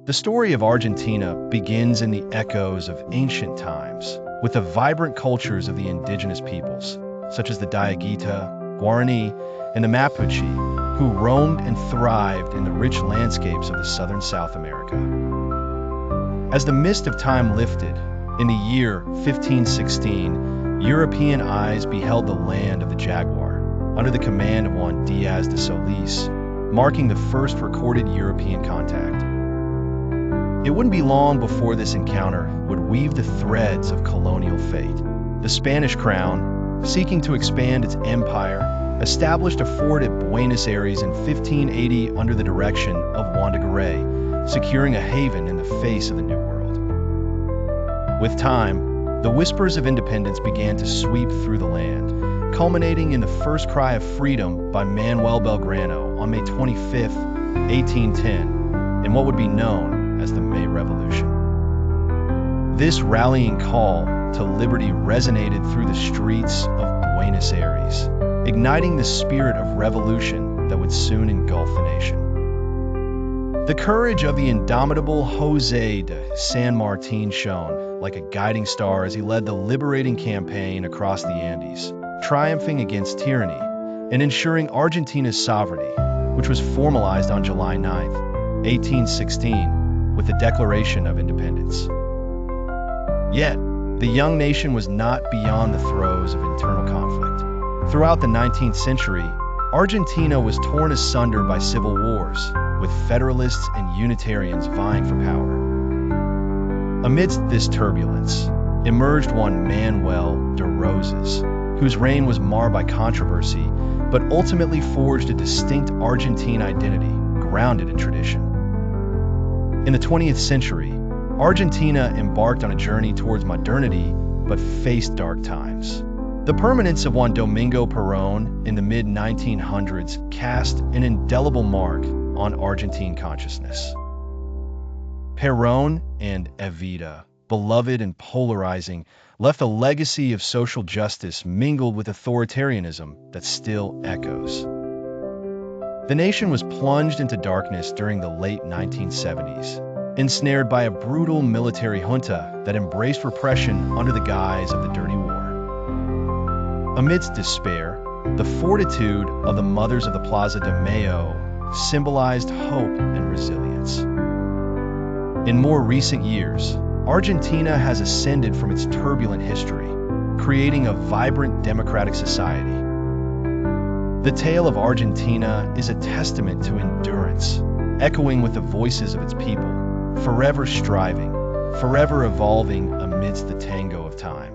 The story of Argentina begins in the echoes of ancient times, with the vibrant cultures of the indigenous peoples, such as the Diaguita, Guarani, and the Mapuche, who roamed and thrived in the rich landscapes of the southern South America. As the mist of time lifted, in the year 1516, European eyes beheld the land of the jaguar, under the command of Juan Diaz de Solis, marking the first recorded European contact. It wouldn't be long before this encounter would weave the threads of colonial fate. The Spanish crown, seeking to expand its empire, established a fort at Buenos Aires in 1580 under the direction of Juan de Garay, securing a haven in the face of the New World. With time, the whispers of independence began to sweep through the land, culminating in the first cry of freedom by Manuel Belgrano on May 25, 1810, in what would be known as the May Revolution. This rallying call to liberty resonated through the streets of Buenos Aires, igniting the spirit of revolution that would soon engulf the nation. The courage of the indomitable José de San Martín shone like a guiding star as he led the liberating campaign across the Andes, triumphing against tyranny and ensuring Argentina's sovereignty, which was formalized on July 9, 1816, with the Declaration of Independence. Yet, the young nation was not beyond the throes of internal conflict. Throughout the 19th century, Argentina was torn asunder by civil wars, with Federalists and Unitarians vying for power. Amidst this turbulence, emerged one Manuel de Rosas, whose reign was marred by controversy, but ultimately forged a distinct Argentine identity grounded in tradition. In the 20th century, Argentina embarked on a journey towards modernity, but faced dark times. The permanence of Juan Domingo Perón in the mid-1900s cast an indelible mark on Argentine consciousness. Perón and Evita, beloved and polarizing, left a legacy of social justice mingled with authoritarianism that still echoes. The nation was plunged into darkness during the late 1970s, ensnared by a brutal military junta that embraced repression under the guise of the Dirty War. Amidst despair, the fortitude of the mothers of the Plaza de Mayo symbolized hope and resilience. In more recent years, Argentina has ascended from its turbulent history, creating a vibrant democratic society. The tale of Argentina is a testament to endurance, echoing with the voices of its people, forever striving, forever evolving amidst the tango of time.